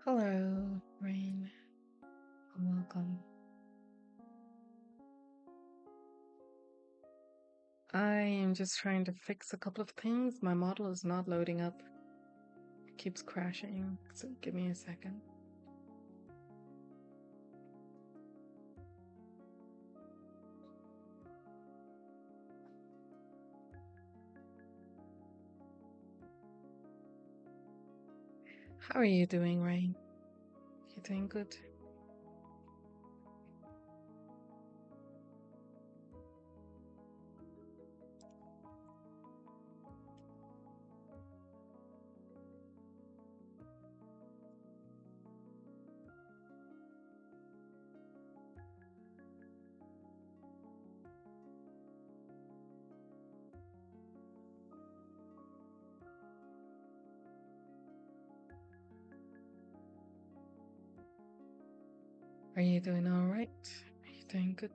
Hello, Rain. Welcome. I am just trying to fix a couple of things. My model is not loading up. It keeps crashing. So give me a second. How are you doing, Rain? You doing good? Are you doing all right? Are you doing good?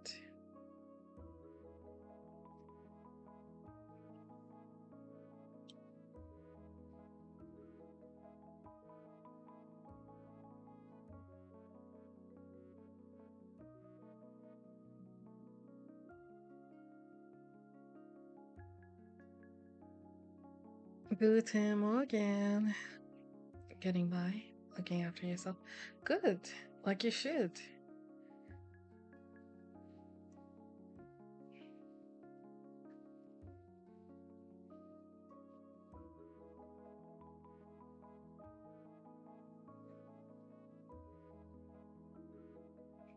Guten Morgen. Getting by, looking after yourself. Good, like you should.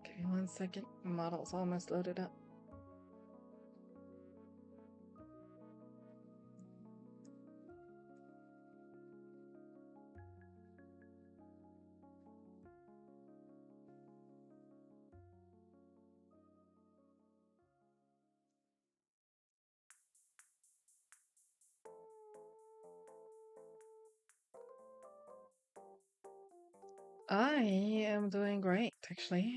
Give me 1 second. My model's almost loaded up. I am doing great, actually.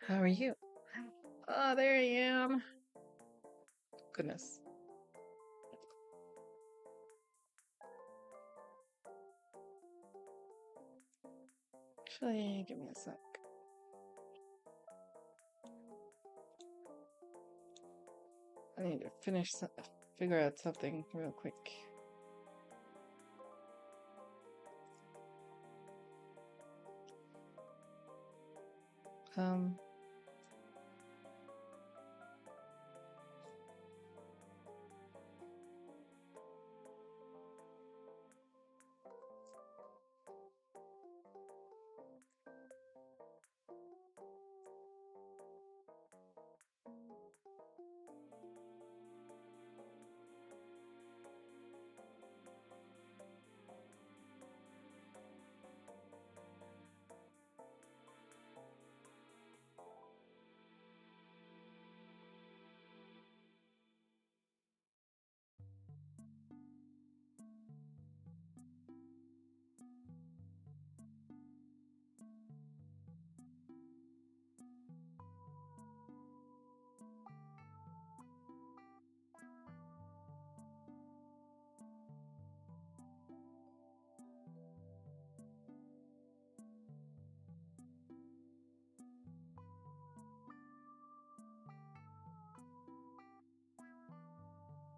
How are you? Oh, there I am. Goodness. Actually, give me a sec. I need to figure out something real quick. Um,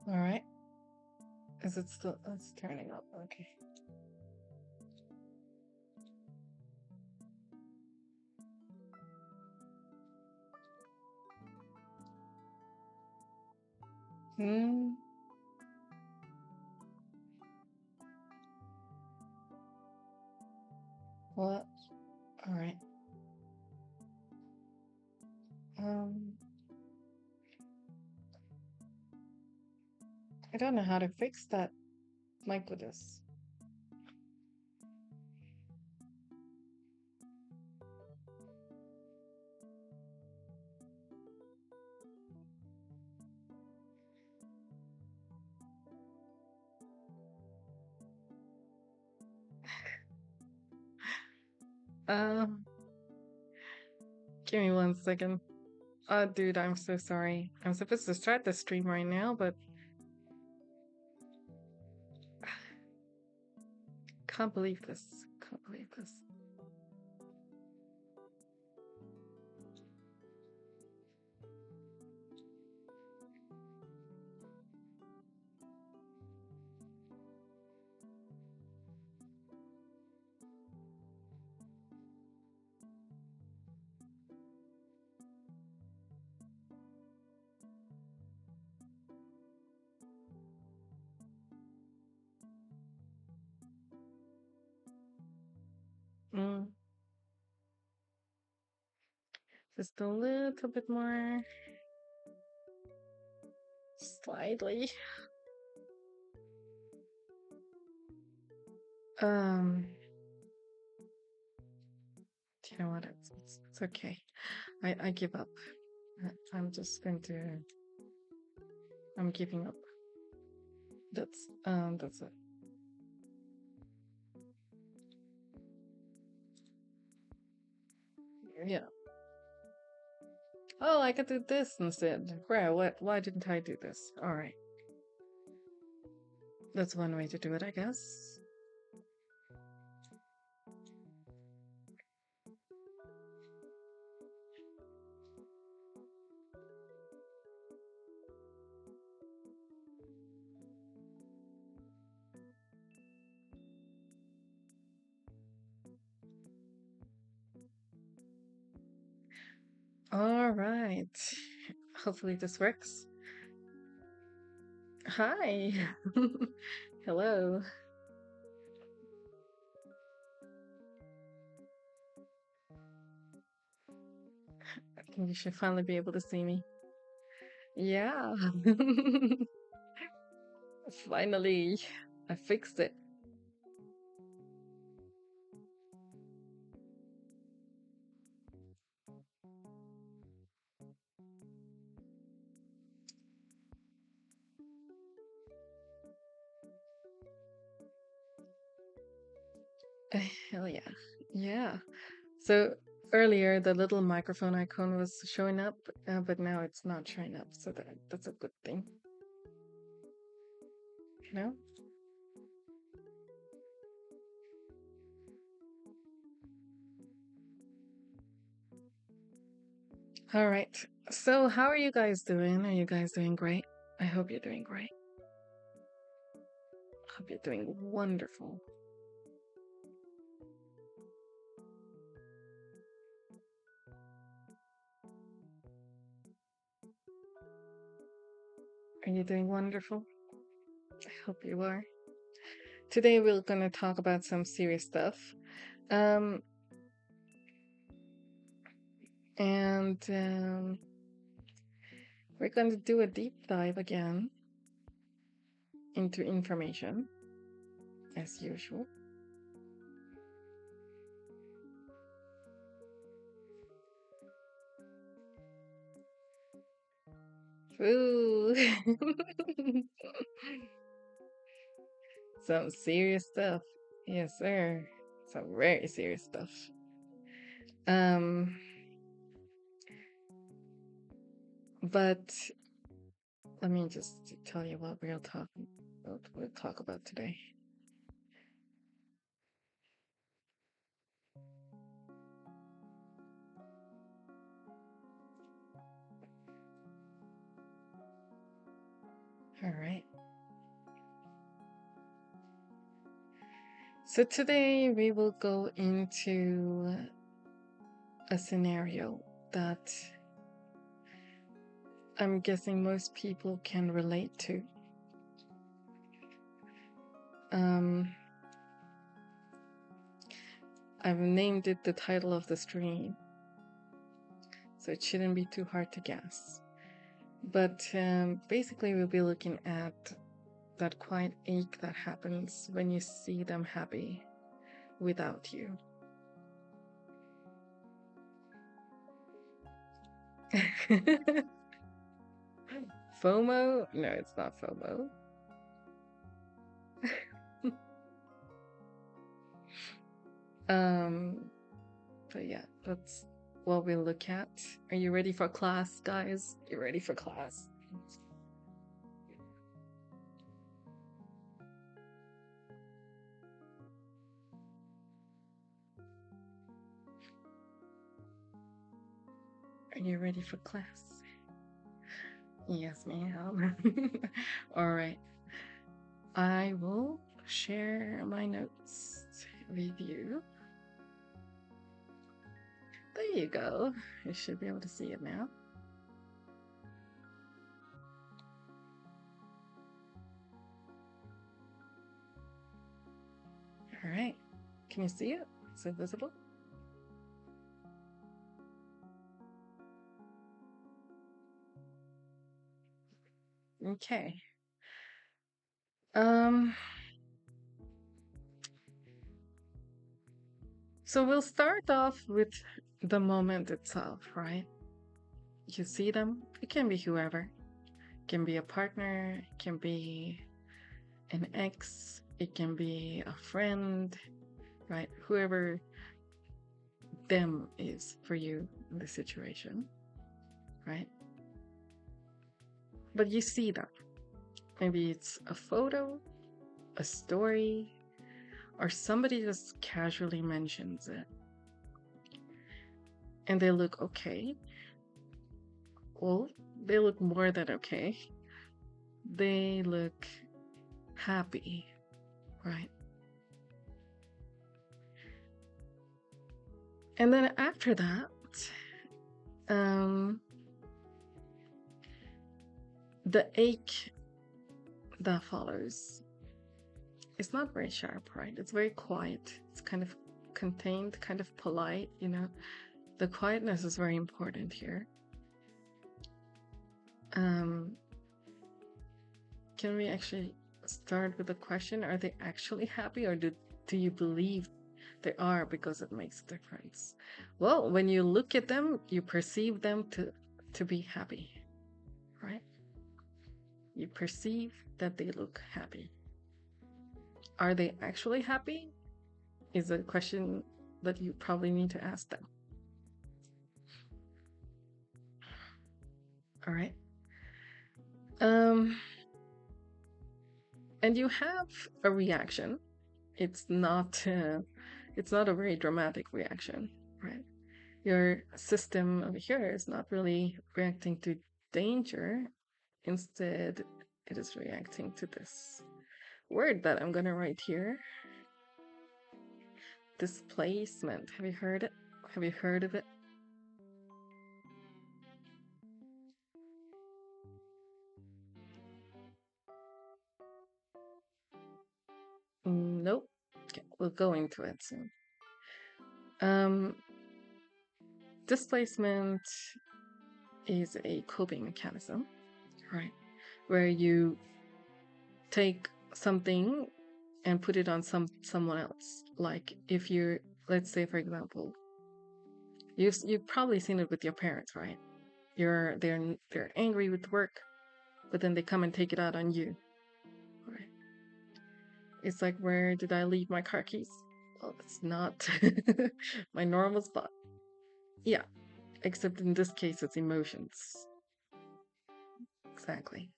all right. Is it still? It's turning up. Okay. Hmm. What? All right. Um. I don't know how to fix that. My goodness. Um. Give me 1 second. Dude, I'm so sorry. I'm supposed to start the stream right now, but can't believe this. Can't believe this. Mm. Just a little bit more. Slightly. You know what? It's okay. I give up. I'm just going to. I'm giving up. That's it. Yeah. Oh, I could do this instead. Right, why didn't I do this? Alright. That's one way to do it, I guess. Alright. Hopefully this works. Hi. Hello. I think you should finally be able to see me. Yeah. Finally. I fixed it. Hell yeah. Yeah. So earlier the little microphone icon was showing up, but now it's not showing up, so that's a good thing. You know? All right. So how are you guys doing? Are you guys doing great? I hope you're doing great. I hope you're doing wonderful. Are you doing wonderful? I hope you are. Today we're going to talk about some serious stuff. And we're going to do a deep dive again into information, as usual. Ooh. Some serious stuff. Yes, sir. Some very serious stuff. But let me just tell you what we'll talk about today. All right. So today we will go into a scenario that I'm guessing most people can relate to. I've named it the title of the stream, so it shouldn't be too hard to guess. But basically we'll be looking at that quiet ache that happens when you see them happy without you. FOMO? No, it's not FOMO. But yeah, that's what we'll look at. Are you ready for class, guys? You ready for class? Are you ready for class? Yes, ma'am. All right. I will share my notes with you. There you go. You should be able to see it now. All right. Can you see it? Is it visible? Okay. So we'll start off with the moment itself, right? You see them. It can be whoever. It can be a partner. It can be an ex. It can be a friend, right? Whoever them is for you in the situation, right? But you see them. Maybe it's a photo, a story, or somebody just casually mentions it. And they look okay. Well, they look more than okay. They look happy, right? And then after that, the ache that follows is not very sharp, right? It's very quiet. It's kind of contained, kind of polite, you know. The quietness is very important here. Can we actually start with the question? Are they actually happy, or do you believe they are because it makes a difference? Well, when you look at them, you perceive them to be happy, right? You perceive that they look happy. Are they actually happy? Is a question that you probably need to ask them. All right. And you have a reaction. It's not a very dramatic reaction, right? Your system over here is not really reacting to danger. Instead, it is reacting to this word that I'm gonna write here. Displacement. Have you heard it? Have you heard of it? Nope. Okay, we'll go into it soon. Displacement is a coping mechanism, right? Where you take something and put it on someone else. Like if you're, let's say for example, you've probably seen it with your parents, right? They're angry with work, but then they come and take it out on you, right? It's like, where did I leave my car keys? Well, it's not my normal spot. Yeah, except in this case, it's emotions. Exactly.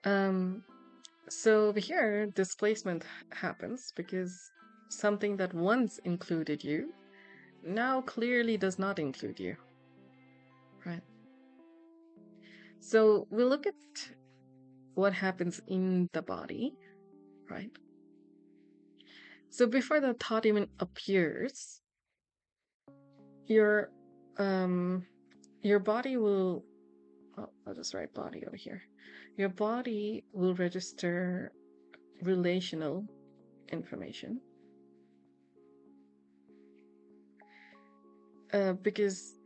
So over here, displacement happens because something that once included you now clearly does not include you, right? So we look at what happens in the body, right? So before the thought even appears, your body will, I'll just write body over here. Your body will register relational information. Because,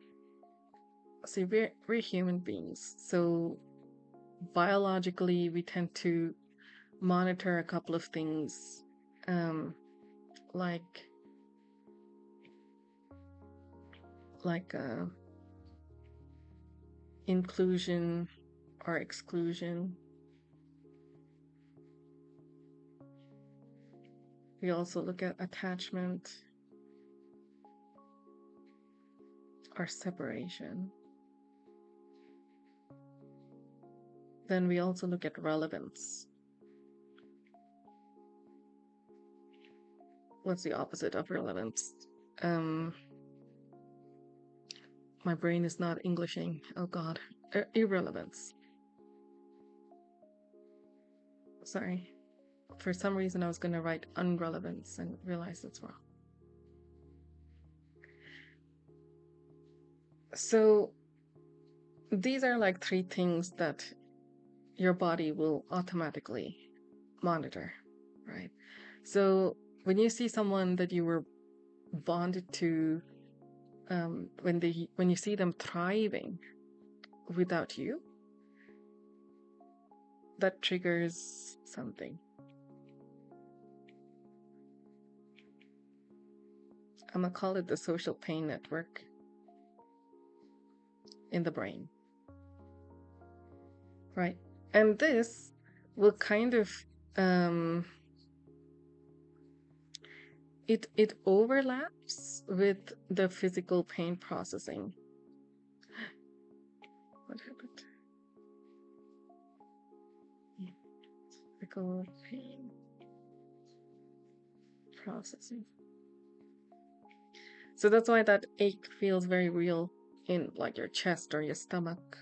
see, we're human beings, so biologically we tend to monitor a couple of things, like inclusion or exclusion. We also look at attachment or separation. Then we also look at relevance. What's the opposite of relevance? My brain is not Englishing. Oh God. Irrelevance. Sorry. For some reason, I was going to write unrelevance and realize that's wrong. So these are like three things that your body will automatically monitor, right? So when you see someone that you were bonded to, when you see them thriving without you, that triggers something. I'm gonna call it the social pain network in the brain, right? And this will kind of it overlaps with the physical pain processing. What happened? Physical pain processing. So that's why that ache feels very real in like your chest or your stomach.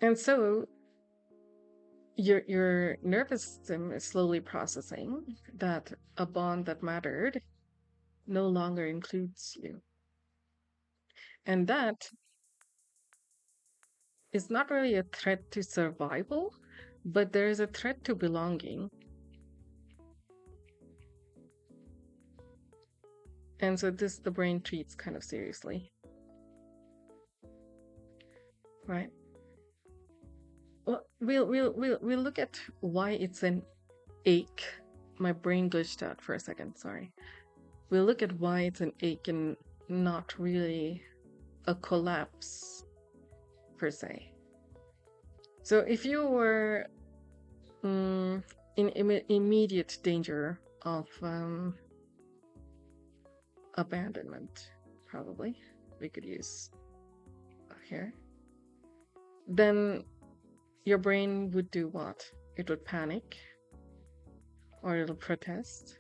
And so your nervous system is slowly processing that a bond that mattered no longer includes you. And that is not really a threat to survival, but there is a threat to belonging. And so this the brain treats kind of seriously. Right? Well, we'll look at why it's an ache. My brain glitched out for a second, sorry. We'll look at why it's an ache and not really a collapse per se. So if you were in immediate danger of abandonment, probably we could use here, then your brain would do what? It would panic, or it'll protest.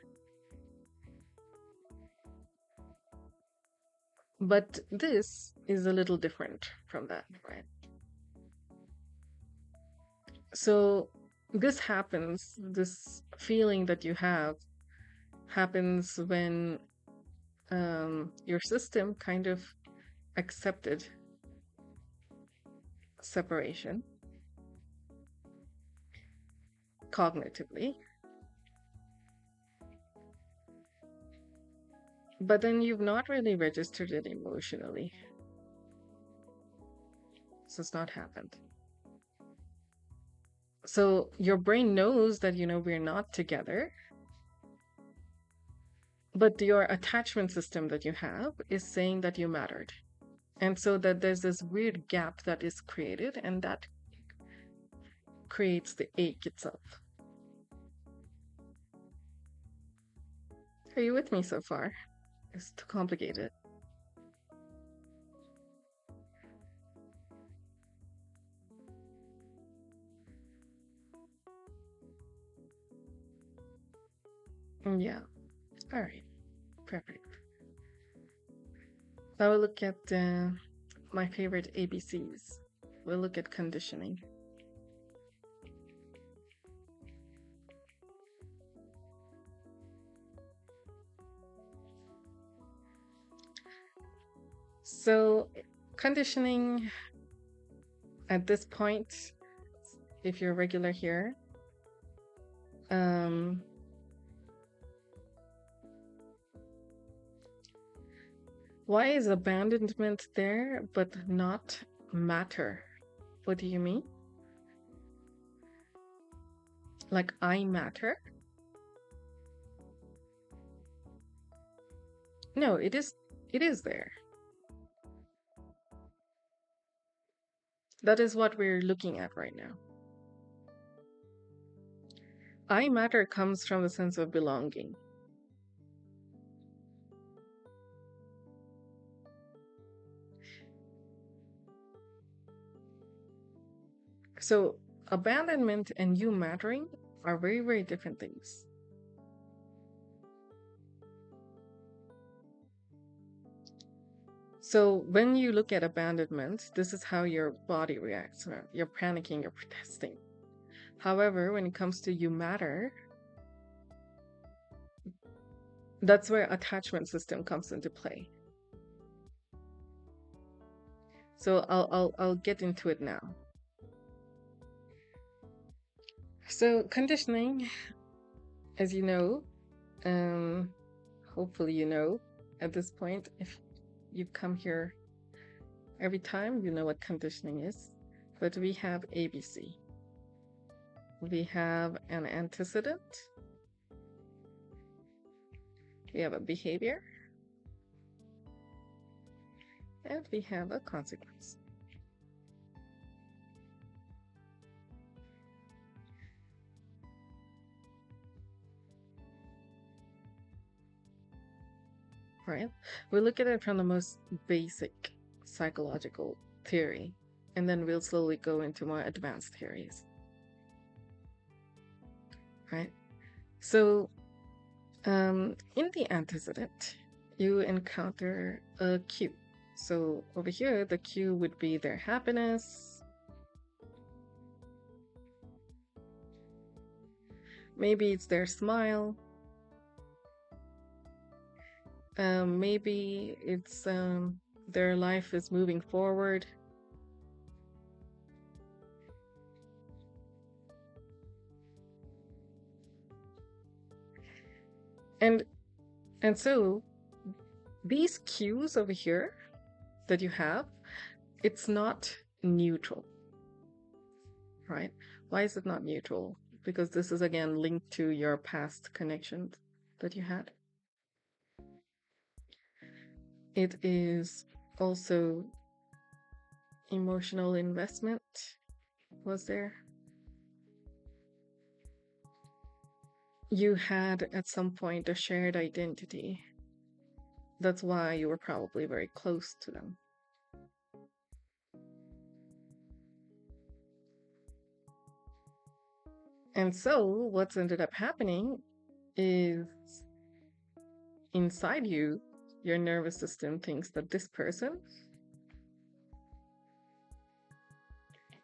But this is a little different from that, right? So this happens, this feeling that you have happens when your system kind of accepted separation cognitively, but then you've not really registered it emotionally. So it's not happened. So your brain knows that, we're not together, but your attachment system that you have is saying that you mattered. And so that there's this weird gap that is created, and that creates the ache itself. Are you with me so far? It's too complicated. Yeah. All right. Perfect. Now we'll look at my favorite ABCs. We'll look at conditioning. So, conditioning at this point, if you're regular here, why is abandonment there but not matter? What do you mean? Like I matter? No, it is there. That is what we're looking at right now. I matter comes from the sense of belonging. So abandonment and you mattering are very, very different things. So when you look at abandonment, this is how your body reacts. You're panicking, you're protesting. However, when it comes to you matter, that's where attachment system comes into play. So I'll get into it now. So conditioning, as you know, hopefully you know at this point, if you've come here every time, you know what conditioning is. But we have ABC. We have an antecedent. We have a behavior. And we have a consequence. Right? We look at it from the most basic psychological theory, and then we'll slowly go into more advanced theories. Right? So, in the antecedent, you encounter a cue. So over here, the cue would be their happiness. Maybe it's their smile. Maybe it's their life is moving forward. And so these cues over here that you have, it's not neutral, right? Why is it not neutral? Because this is again linked to your past connections that you had. It is also emotional investment was there. You had at some point a shared identity. That's why you were probably very close to them. And so what's ended up happening is inside you, your nervous system thinks that this person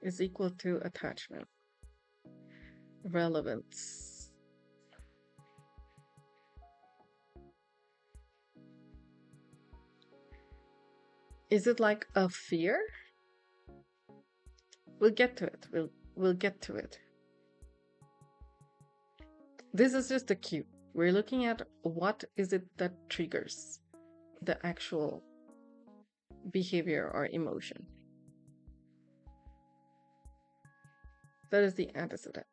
is equal to attachment, relevance. Is it like a fear? We'll get to it. We'll get to it. This is just a cue. We're looking at what is it that triggers the actual behavior or emotion. That is the antecedent.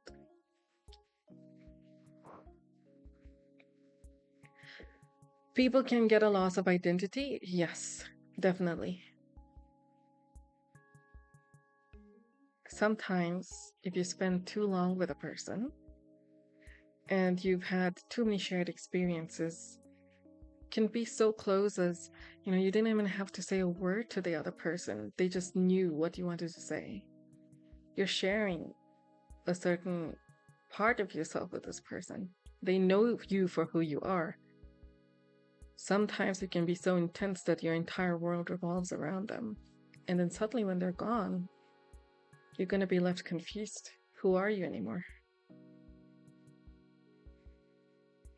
People can get a loss of identity. Yes, definitely. Sometimes if you spend too long with a person and you've had too many shared experiences, can be so close as, you didn't even have to say a word to the other person. They just knew what you wanted to say. You're sharing a certain part of yourself with this person. They know you for who you are. Sometimes it can be so intense that your entire world revolves around them. And then suddenly when they're gone, you're going to be left confused. Who are you anymore?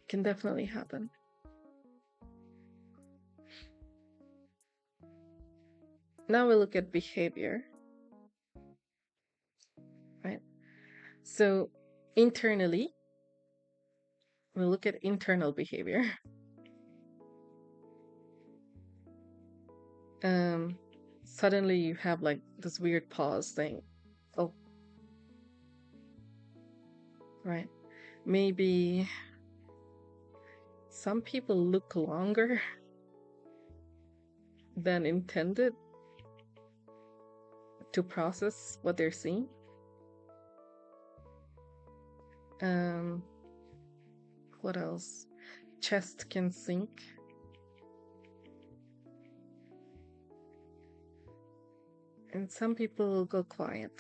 It can definitely happen. Now we'll look at behavior. Right? So internally, we'll look at internal behavior. Suddenly you have like this weird pause thing. Oh, right. Maybe some people look longer than intended to process what they're seeing. What else? Chest can sink. And some people go quiet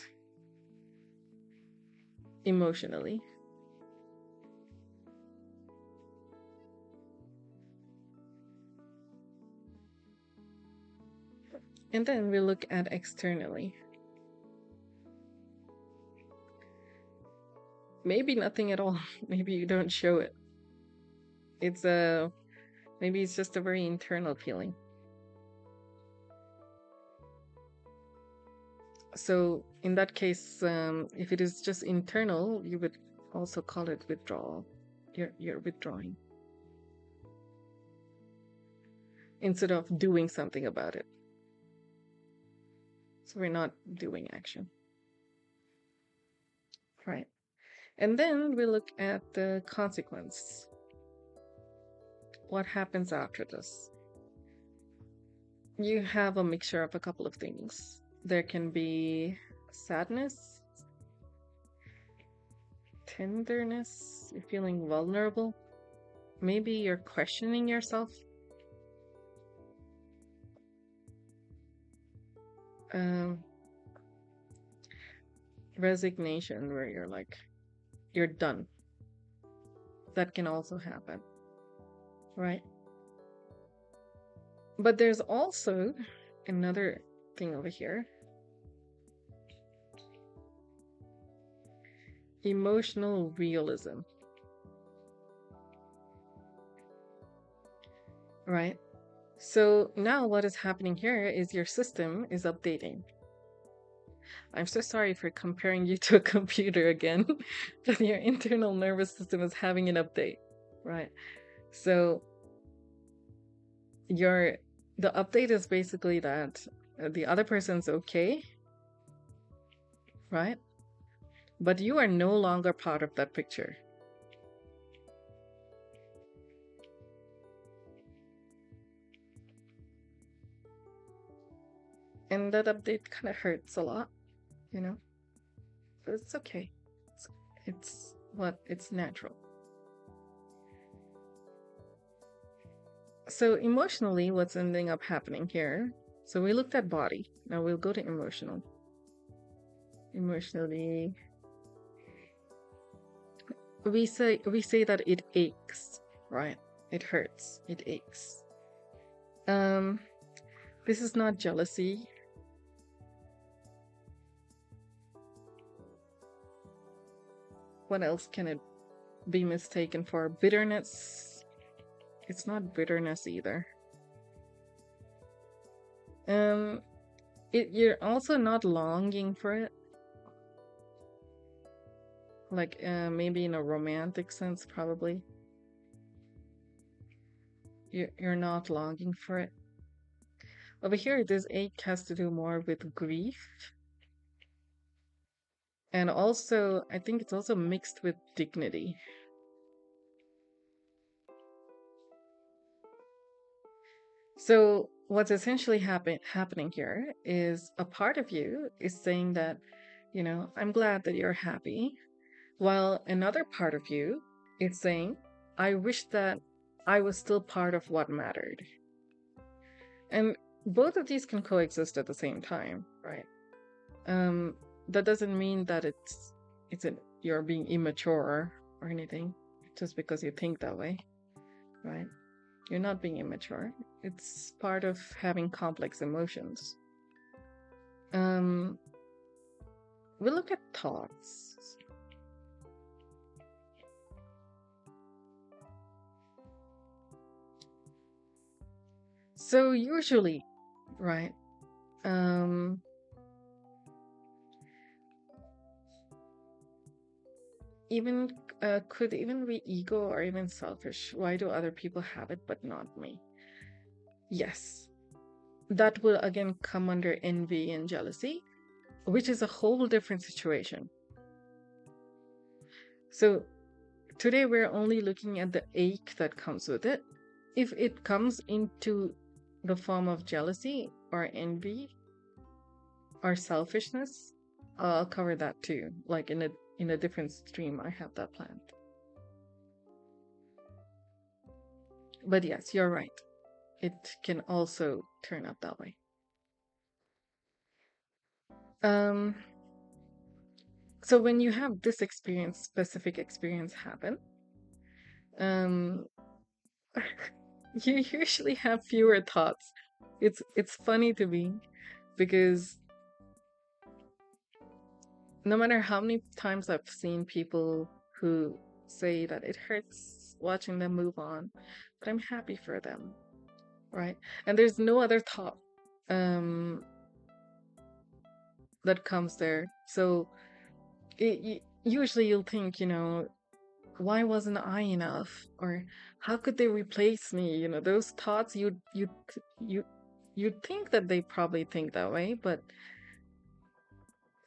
emotionally. And then we look at externally. Maybe nothing at all. Maybe you don't show it. It's maybe it's just a very internal feeling. So in that case, if it is just internal, you would also call it withdrawal. You're withdrawing instead of doing something about it. So we're not doing action. Right. And then we look at the consequence. What happens after this? You have a mixture of a couple of things. There can be sadness, tenderness, you're feeling vulnerable. Maybe you're questioning yourself. Resignation, where you're like, you're done. That can also happen, right? But there's also another thing over here. Emotional realism. Right? So now what is happening here is your system is updating. I'm so sorry for comparing you to a computer again, but your internal nervous system is having an update, right? So the update is basically that the other person's okay, right? But you are no longer part of that picture. And that update kind of hurts a lot, you know? But it's okay. It's natural. So emotionally, what's ending up happening here? So we looked at body. Now we'll go to emotional. Emotionally, we say that it aches, right? It hurts. It aches. This is not jealousy. What else can it be mistaken for? Bitterness. It's not bitterness either. You're also not longing for it. Like maybe in a romantic sense, probably. You're not longing for it. Over here, this ache has to do more with grief. And also, I think it's also mixed with dignity. So what's essentially happening here is a part of you is saying that, I'm glad that you're happy, while another part of you is saying, I wish that I was still part of what mattered. And both of these can coexist at the same time, right? That doesn't mean that you're being immature or anything just because you think that way, right? You're not being immature. It's part of having complex emotions. We look at thoughts. So usually, right, could even be ego or even selfish. Why do other people have it but not me? Yes, that will again come under envy and jealousy, which is a whole different situation. So today we're only looking at the ache that comes with it. If it comes into the form of jealousy or envy or selfishness, I'll cover that too. Like in a different stream, I have that planned. But yes, you're right. It can also turn out that way. So when you have this specific experience happen, you usually have fewer thoughts It's funny to me because no matter how many times I've seen people who say that it hurts watching them move on, but I'm happy for them, right? And there's no other thought um that comes there. So usually you'll think, why wasn't I enough? Or how could they replace me? Those thoughts you'd think that they probably think that way, but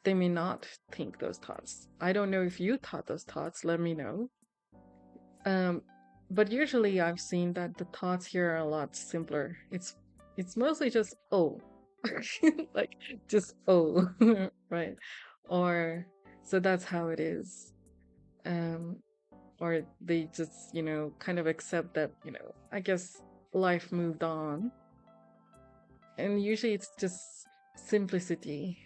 they may not think those thoughts. I don't know if you thought those thoughts, let me know. But usually I've seen that the thoughts here are a lot simpler. It's mostly just oh. Like just oh, right? Or so that's how it is. Um or they just, kind of accept that, I guess life moved on. And usually it's just simplicity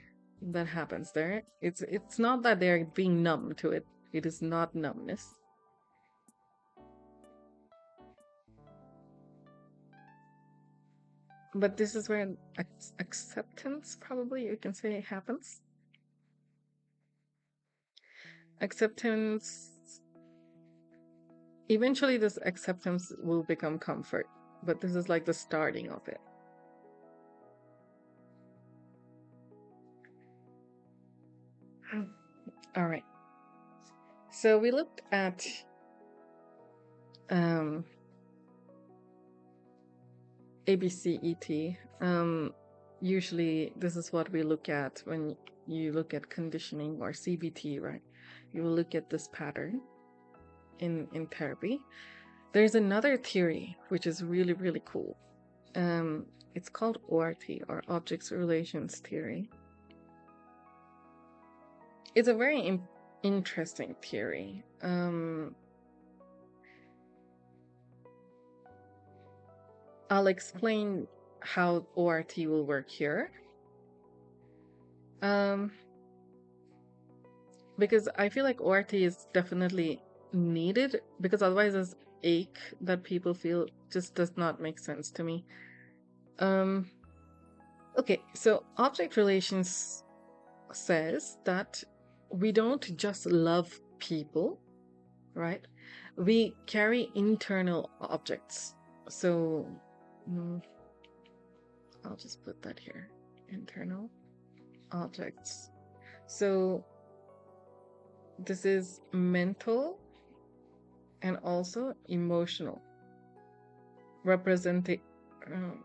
that happens there. It's not that they're being numb to it. It is not numbness. But this is where acceptance, probably you can say, happens. Acceptance, eventually this acceptance will become comfort, but this is like the starting of it. All right. So we looked at ABCET. Usually this is what we look at when you look at conditioning or CBT, right? You will look at this pattern in therapy. There's another theory which is really, really cool. It's called ORT, or Objects Relations Theory. It's a very interesting theory. I'll explain how ORT will work here. Because I feel like ORT is definitely needed, because otherwise this ache that people feel just does not make sense to me. Okay, so object relations says that we don't just love people, right? We carry internal objects. So I'll just put that here, internal objects. So this is mental and also emotional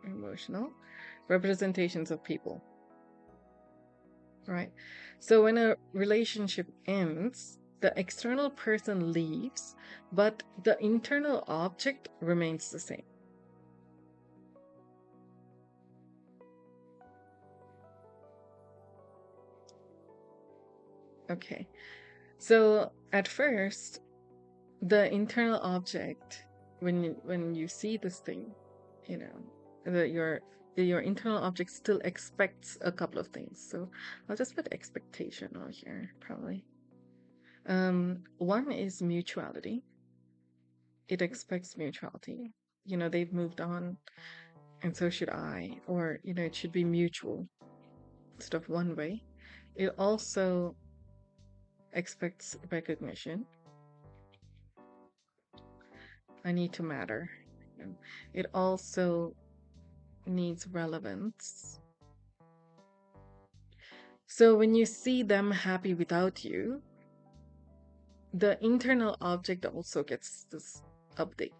emotional representations of people, right? So when a relationship ends, the external person leaves, but the internal object remains the same. Okay, so at first, the internal object, when you see this thing, that your internal object still expects a couple of things. So I'll just put expectation on here, probably. One is mutuality. It expects mutuality. They've moved on, and so should I. Or, it should be mutual instead of one way. It also expects recognition. I need to matter. It also needs relevance. So when you see them happy without you, the internal object also gets this update.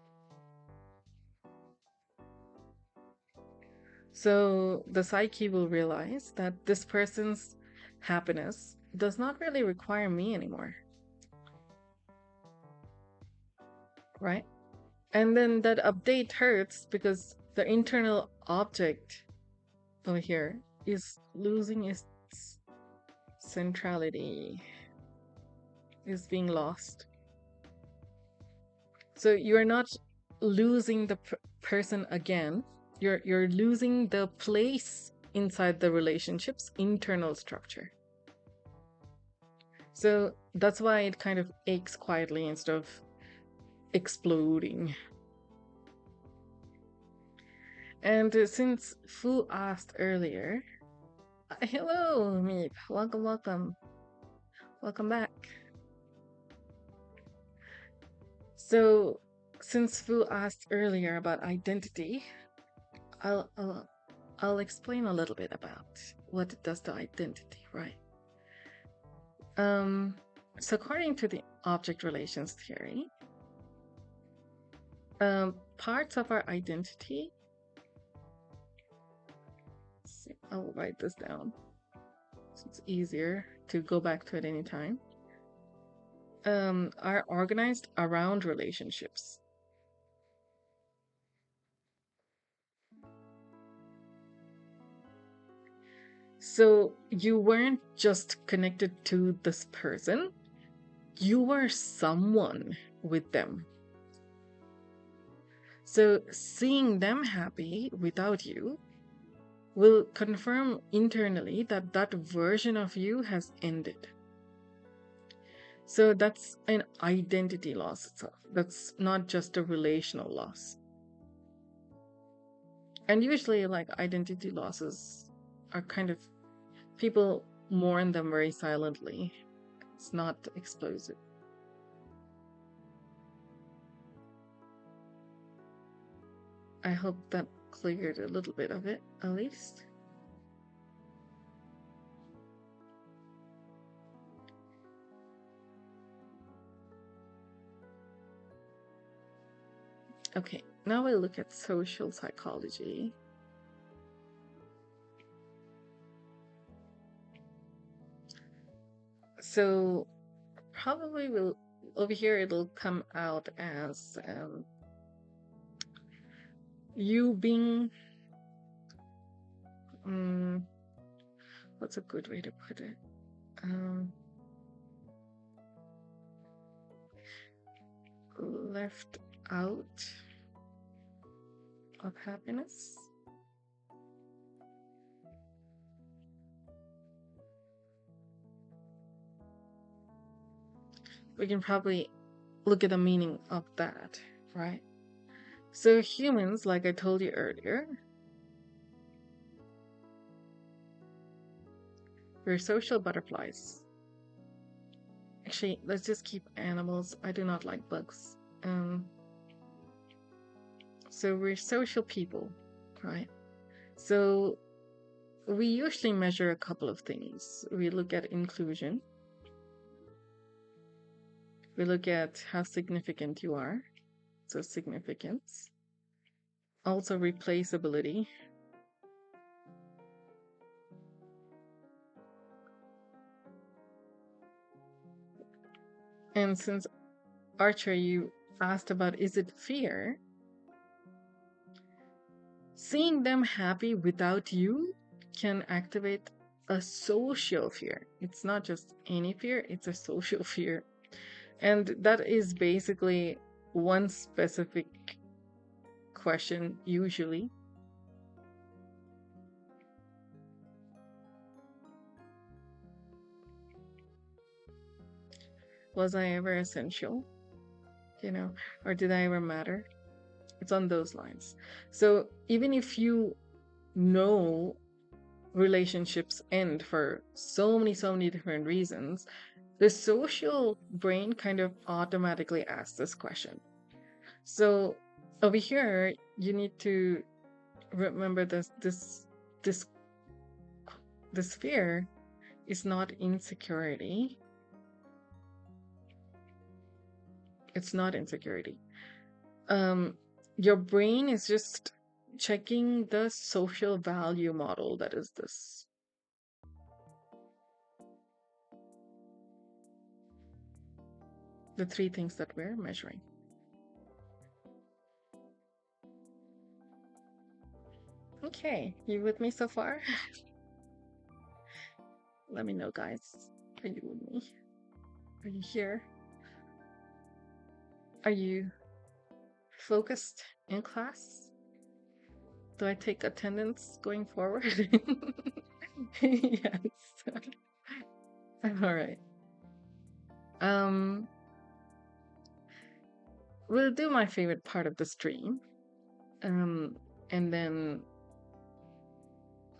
So the psyche will realize that this person's happiness does not really require me anymore. Right? And then that update hurts because the internal object over here is losing its centrality, is being lost. So you're not losing the person again. You're losing the place inside the relationship's internal structure. So that's why it kind of aches quietly instead of exploding. And since Fu asked earlier, hello, Meep. Welcome, welcome. Welcome back. So, since Fu asked earlier about identity, I'll, I'll, I'll explain a little bit about what it does to identity, right? So according to the object relations theory, parts of our identity, I'll write this down so it's easier to go back to it anytime, are organized around relationships. So you weren't just connected to this person, you were someone with them. So seeing them happy without you will confirm internally that that version of you has ended. So that's an identity loss itself. That's not just a relational loss. And usually, like, identity losses are kind of, people mourn them very silently. It's not explosive. I hope that cleared a little bit of it, at least. Okay, now we look at social psychology. So probably will over here it'll come out as you being what's a good way to put it? Left out of happiness. We can probably look at the meaning of that, right? So humans, like I told you earlier, we're social butterflies. Actually, let's just keep animals. I do not like bugs. So we're social people, right? So we usually measure a couple of things. We look at inclusion. We look at how significant you are. So significance. Also replaceability. And since Archer, you asked about is it fear? Seeing them happy without you can activate a social fear. It's not just any fear, it's a social fear. And that is basically one specific question, usually. Was I ever essential? Or did I ever matter? It's on those lines. So even if you know relationships end for so many different reasons, the social brain kind of automatically asks this question. So over here, you need to remember this fear is not insecurity. It's not insecurity. Your brain is just checking the social value model that is this. The three things that we're measuring. Okay, you with me so far? Let me know, guys. Are you with me? Are you here? Are you focused in class? Do I take attendance going forward? Yes. All right. We'll do my favorite part of the stream. and then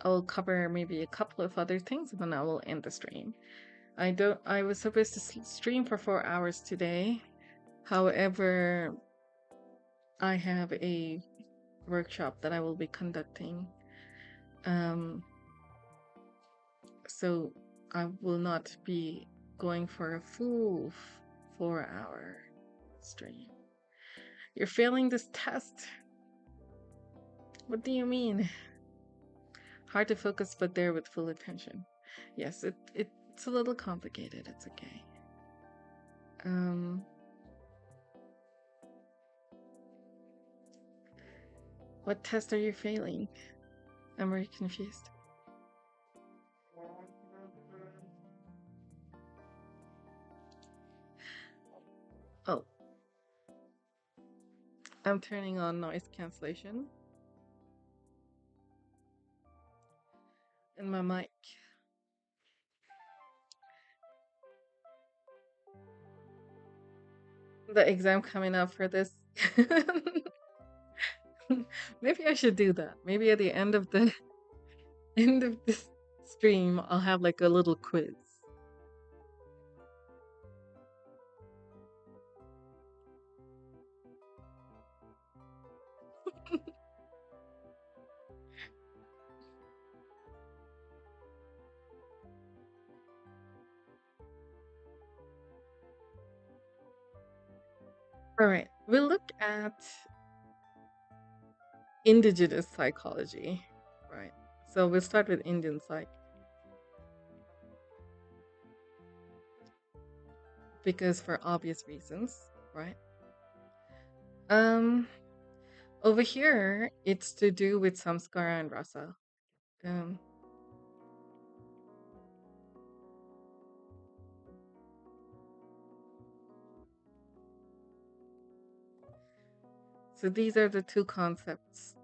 I will cover maybe a couple of other things, and then I will end the stream. I was supposed to stream for 4 hours today. However, I have a workshop that I will be conducting. So I will not be going for a full 4 hour stream. You're failing this test. What do you mean? Hard to focus, but there with full attention. Yes, it's a little complicated. It's okay. What test are you failing? I'm very confused. Oh. I'm turning on noise cancellation. And my mic. The exam coming up for this. Maybe I should do that. Maybe at the end of this stream, I'll have like a little quiz. All right, we'll look at indigenous psychology, right? So we'll start with Indian psych. Because for obvious reasons, right? Over here, it's to do with samskara and rasa. So these are the two concepts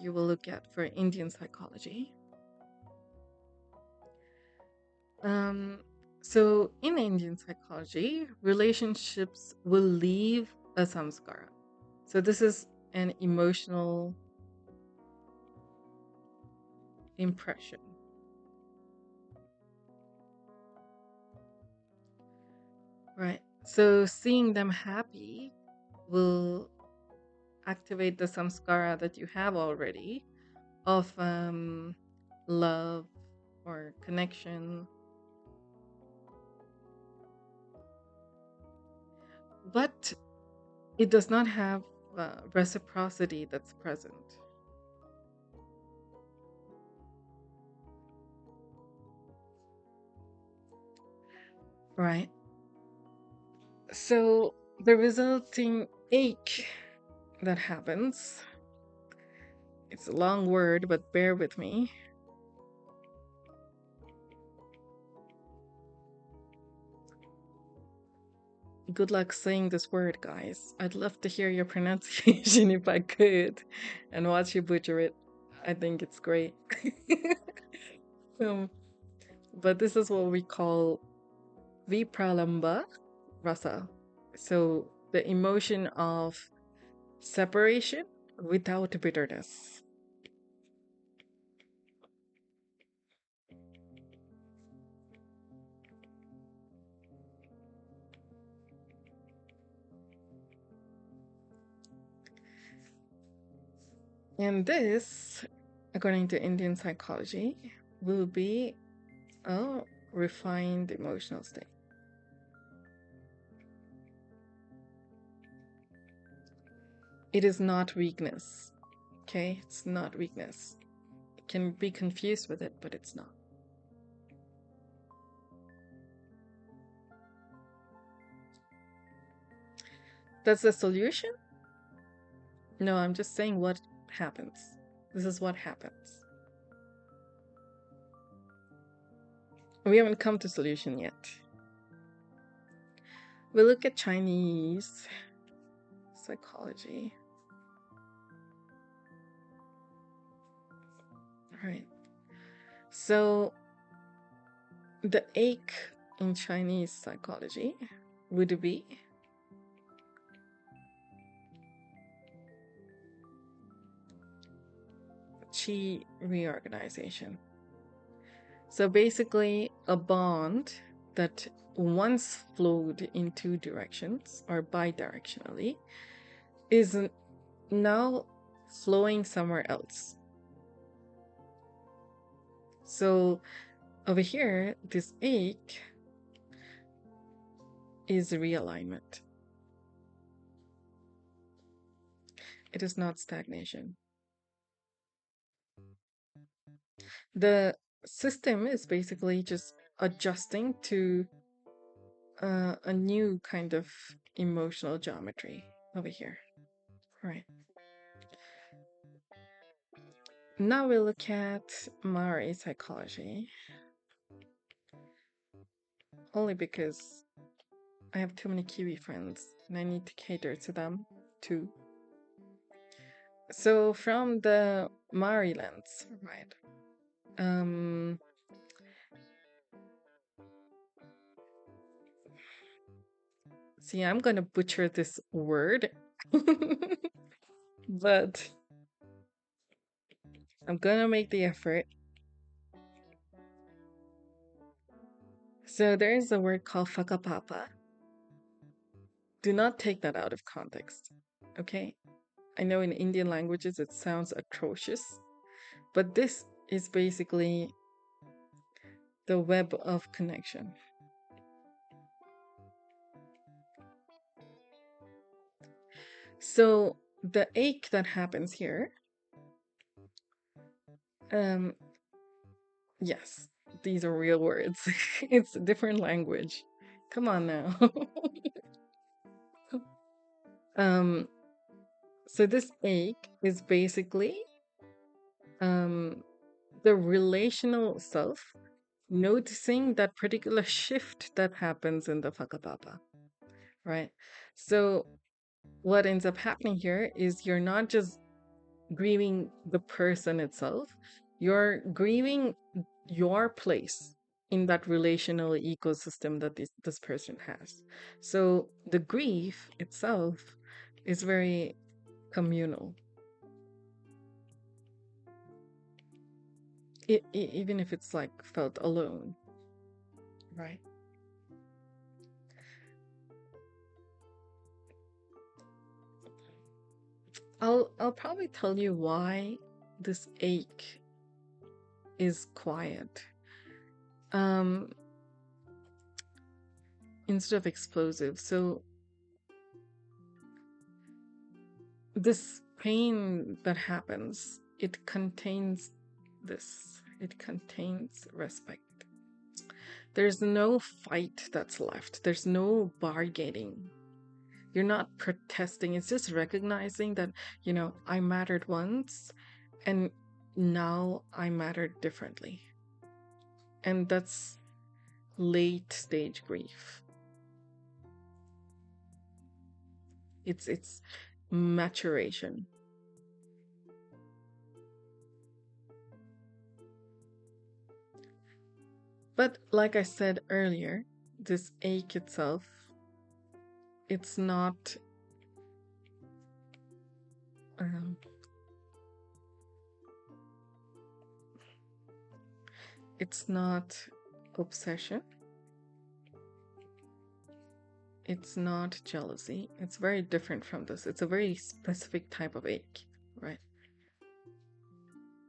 you will look at for Indian psychology. So in Indian psychology, relationships will leave a samskara. So this is an emotional impression. Right. So seeing them happy will activate the samskara that you have already of love or connection. But it does not have reciprocity that's present. Right. So the resulting ache that happens, it's a long word, but bear with me. Good luck saying this word, guys. I'd love to hear your pronunciation if I could and watch you butcher it. I think it's great. But this is what we call vipralamba rasa. So the emotion of separation without bitterness. And this, according to Indian psychology, will be a refined emotional state. It is not weakness. Okay? It's not weakness. It can be confused with it, but it's not. That's the solution? No, I'm just saying what happens. This is what happens. We haven't come to solution yet. We look at Chinese psychology. Right. So the ache in Chinese psychology would be chi reorganization. So basically, a bond that once flowed in two directions or bidirectionally is now flowing somewhere else. So over here, this ache is realignment. It is not stagnation. The system is basically just adjusting to a new kind of emotional geometry over here. Right. Now we look at Maori psychology. Only because I have too many Kiwi friends and I need to cater to them too. So from the Maori lens, right? See, I'm gonna butcher this word, but I'm gonna make the effort. So there is a word called whakapapa. Do not take that out of context, okay? I know in Indian languages it sounds atrocious, but this is basically the web of connection. So the ache that happens here, yes, these are real words. It's a different language. Come on now. So this ache is basically the relational self noticing that particular shift that happens in the whakapapa, right? So what ends up happening here is you're not just grieving the person itself, you're grieving your place in that relational ecosystem that this person has. So the grief itself is very communal. Even if it's like felt alone, right? I'll probably tell you why this ache is quiet instead of explosive. So this pain that happens, it contains this. It contains respect. There's no fight that's left. There's no bargaining. You're not protesting. It's just recognizing that, I mattered once and now I mattered differently. And that's late stage grief. It's maturation. But like I said earlier, this ache itself, it's not it's not obsession. It's not jealousy. It's very different from this. It's a very specific type of ache, right?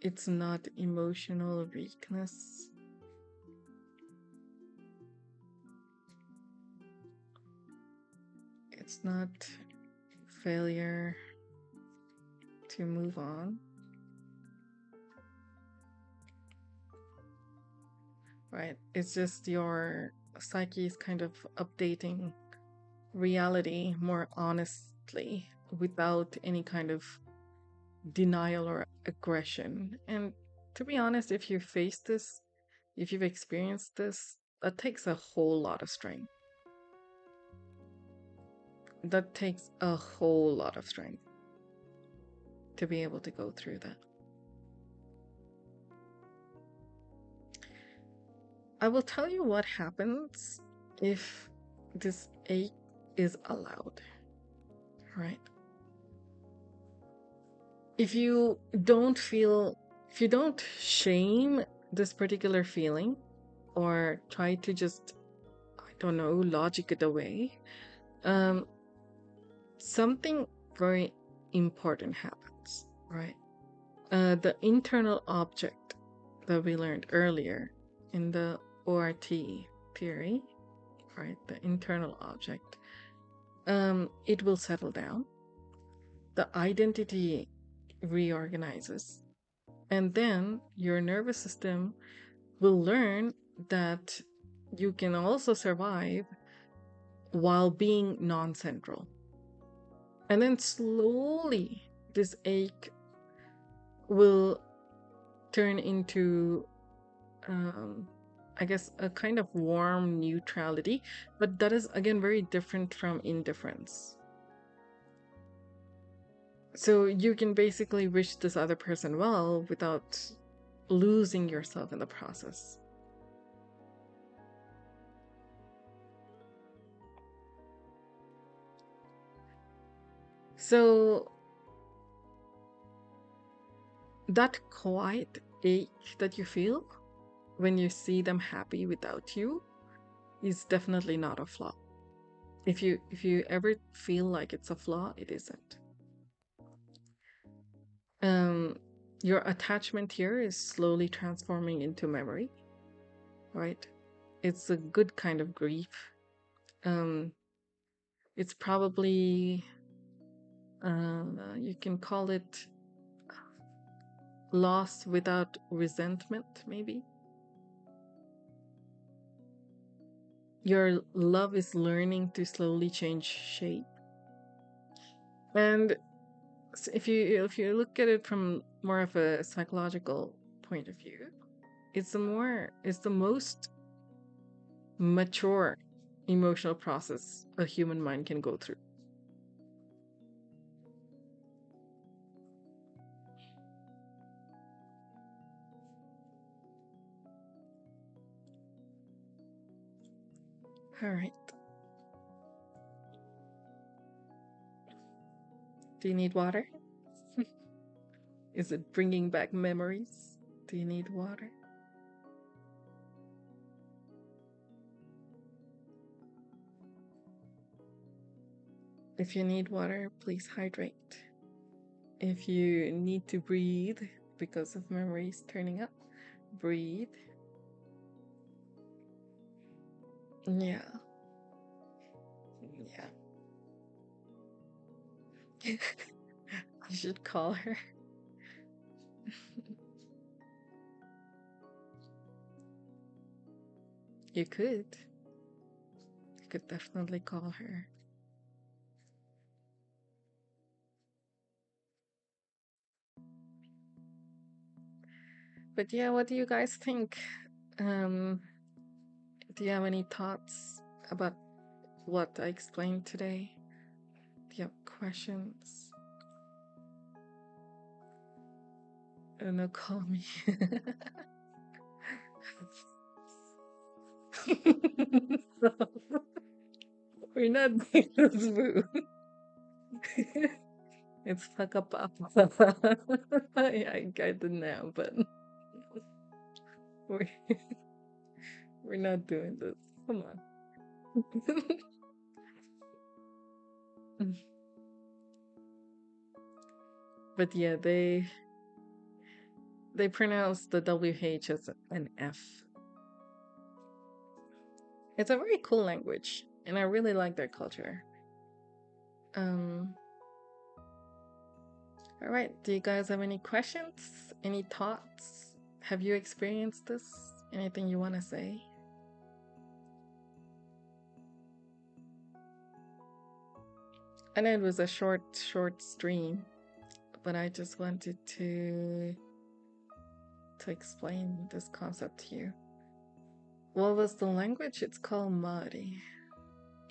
It's not emotional weakness. It's not failure to move on. Right? It's just your psyche is kind of updating reality more honestly without any kind of denial or aggression. And to be honest, if you face this, if you've experienced this, that takes a whole lot of strength. That takes a whole lot of strength to be able to go through that. I will tell you what happens if this ache is allowed, right? If you don't feel if you don't shame this particular feeling or try to just, I don't know, logic it away, um, something very important happens, right? The internal object that we learned earlier in the ORT theory, right? The internal object, it will settle down. The identity reorganizes, and then your nervous system will learn that you can also survive while being non-central. And then slowly this ache will turn into, I guess, a kind of warm neutrality, but that is again very different from indifference. So you can basically wish this other person well without losing yourself in the process. So that quiet ache that you feel when you see them happy without you is definitely not a flaw. If you ever feel like it's a flaw, it isn't. Your attachment here is slowly transforming into memory, right? It's a good kind of grief. It's probably, you can call it loss without resentment, maybe. Your love is learning to slowly change shape. And if you look at it from more of a psychological point of view, it's the most mature emotional process a human mind can go through. All right. Do you need water? Is it bringing back memories? Do you need water? If you need water, please hydrate. If you need to breathe because of memories turning up, breathe. Yeah. Yeah. I should call her. You could. You could definitely call her. But yeah, what do you guys think? Do you have any thoughts about what I explained today? Do you have questions? No, call me. We're not doing this, boo. It's fuck up. I got it now, but we're, we're not doing this. Come on. But yeah, they pronounce the WH as an F. It's a very cool language, and I really like their culture. All right, do you guys have any questions? Any thoughts? Have you experienced this? Anything you want to say? I know it was a short stream, but I just wanted to explain this concept to you. What was the language? It's called Mari.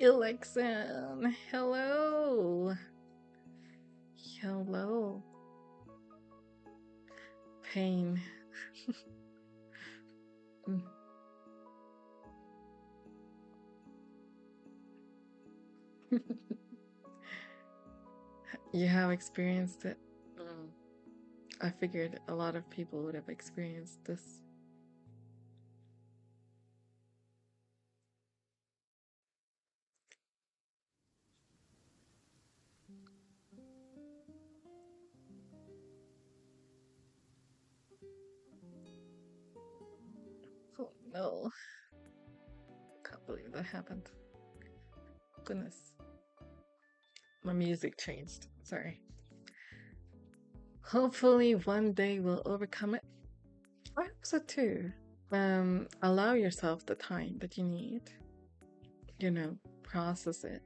Ilexan, hello. Hello. Pain. You have experienced it. I figured a lot of people would have experienced this. Oh no. Can't believe that happened. Goodness. My music changed. Sorry. Hopefully one day we'll overcome it. I hope so too. Allow yourself the time that you need. Process it.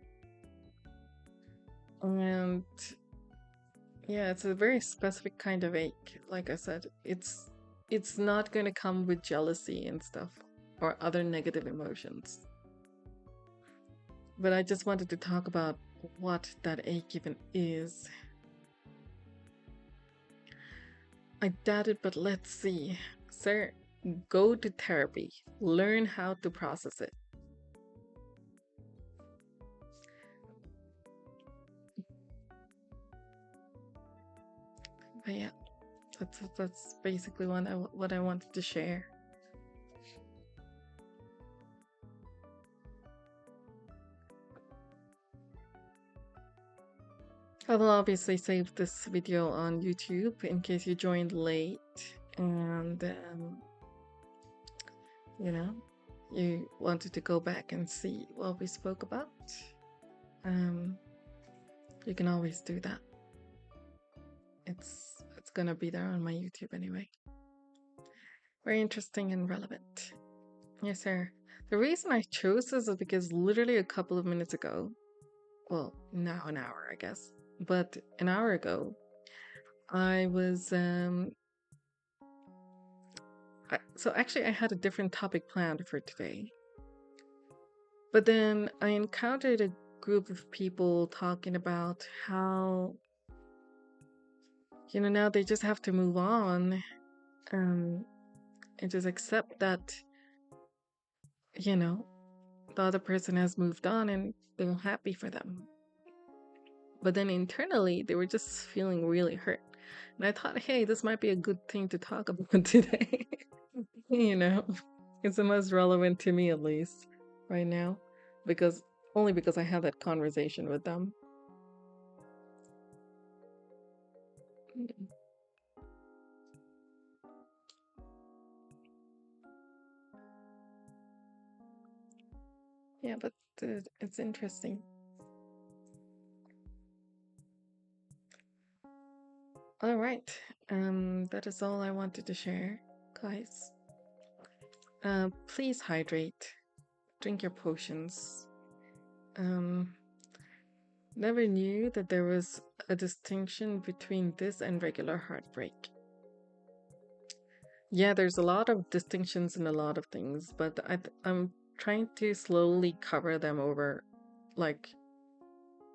And yeah, it's a very specific kind of ache. Like I said, it's not going to come with jealousy and stuff or other negative emotions. But I just wanted to talk about what that ache even is. I doubt it, but let's see. Sir, go to therapy. Learn how to process it. But yeah, that's basically what I wanted to share. I will obviously save this video on YouTube in case you joined late and you wanted to go back and see what we spoke about. You can always do that. It's gonna be there on my YouTube anyway. Very interesting and relevant. Yes, sir. The reason I chose this is because literally a couple of minutes ago, well, now an hour, I guess, but an hour ago, I was so actually I had a different topic planned for today. But then I encountered a group of people talking about how now they just have to move on and just accept that the other person has moved on and they're happy for them. But then internally they were just feeling really hurt. And I thought, hey, this might be a good thing to talk about today. It's the most relevant to me, at least right now, because I had that conversation with them. Yeah, but it's interesting. All right, that is all I wanted to share, guys. Please hydrate, drink your potions. Never knew that there was a distinction between this and regular heartbreak. Yeah, there's a lot of distinctions in a lot of things, but I'm trying to slowly cover them over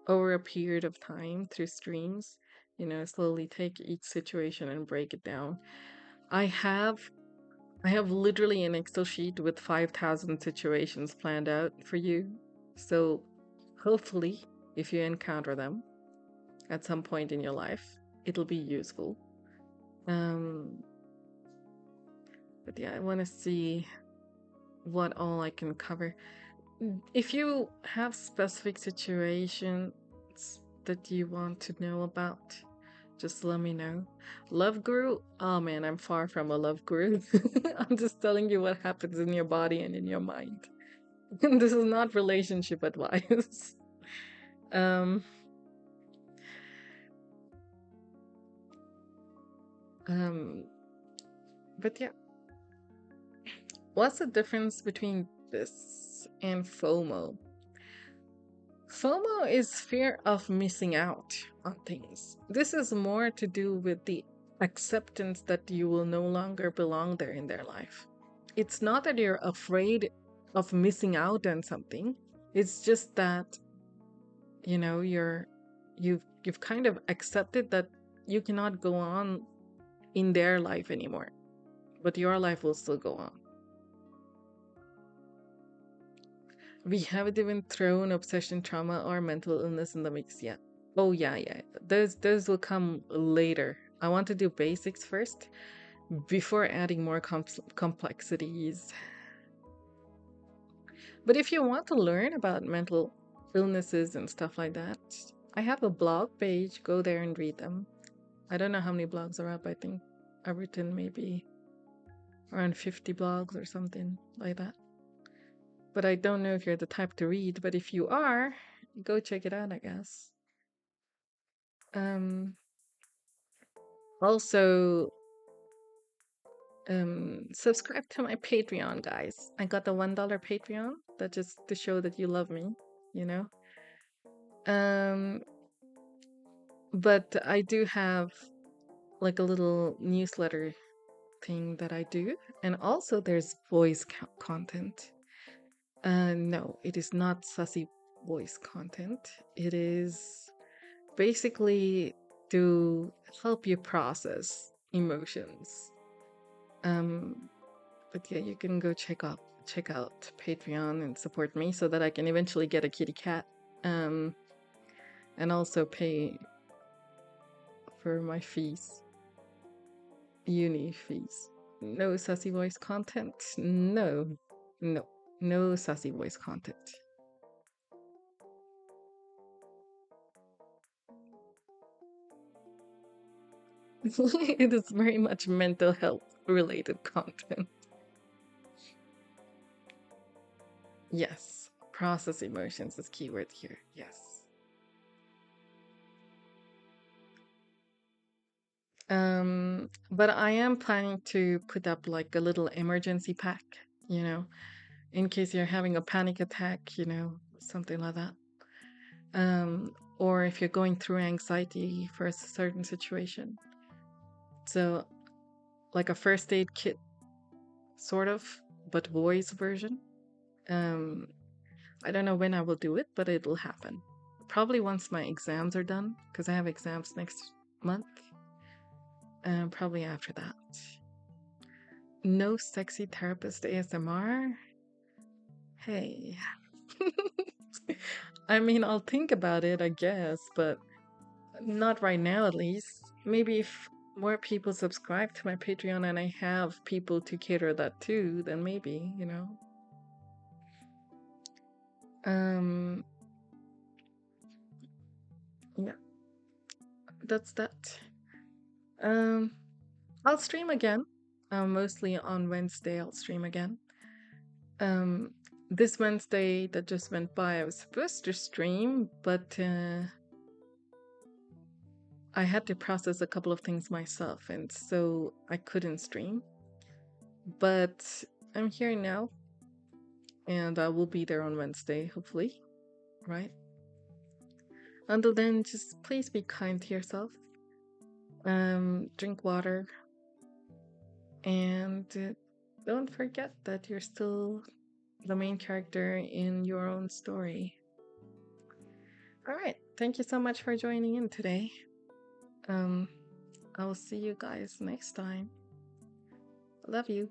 a period of time through streams. Slowly take each situation and break it down. I have literally an Excel sheet with 5,000 situations planned out for you. So hopefully, if you encounter them at some point in your life, it'll be useful. But yeah, I want to see what all I can cover. If you have specific situations that you want to know about, just let me know. Love guru? Oh man, I'm far from a love guru. I'm just telling you what happens in your body and in your mind. This is not relationship advice. But yeah. What's the difference between this and FOMO? FOMO is fear of missing out on things. This is more to do with the acceptance that you will no longer belong there in their life. It's not that you're afraid of missing out on something. It's just that you've kind of accepted that you cannot go on in their life anymore, but your life will still go on. We haven't even thrown obsession, trauma, or mental illness in the mix yet. Oh yeah. Those will come later I want to do basics first before adding more complexities. But if you want to learn about mental illnesses and stuff like that, I have a blog page. Go there and read them. I don't know how many blogs are up. I think I've written maybe around 50 blogs or something like that. But I don't know if you're the type to read, but if you are, go check it out, I guess. Also, subscribe to my Patreon, guys. I got the $1 Patreon. That just to show that you love me, you know. But I do have like a little newsletter thing that I do, and also there's voice content. No, it is not sussy voice content. It is basically to help you process emotions. But yeah, you can go check out Patreon and support me so that I can eventually get a kitty cat. And also pay for my fees. Uni fees. No sussy voice content. No sussy voice content. It is very much mental health related content. Yes, process emotions is keyword here. Yes. But I am planning to put up like a little emergency pack, you know, in case you're having a panic attack, you know, something like that. Or if you're going through anxiety for a certain situation. So, like a first aid kit, sort of, but voice version. I don't know when I will do it, but it'll happen. Probably once my exams are done, because I have exams next month. Probably after that. No sexy therapist ASMR? Hey. I mean, I'll think about it, I guess, but not right now at least. Maybe if more people subscribe to my Patreon and I have people to cater that to, then maybe, you know. Yeah, that's that. I'll stream again. Mostly on Wednesday, I'll stream again. This Wednesday that just went by, I was supposed to stream, but I had to process a couple of things myself, and so I couldn't stream. But I'm here now, and I will be there on Wednesday, hopefully, right? Until then, just please be kind to yourself. Drink water, and don't forget that you're still the main character in your own story. All right, thank you so much for joining in today. I will see you guys next time. Love you.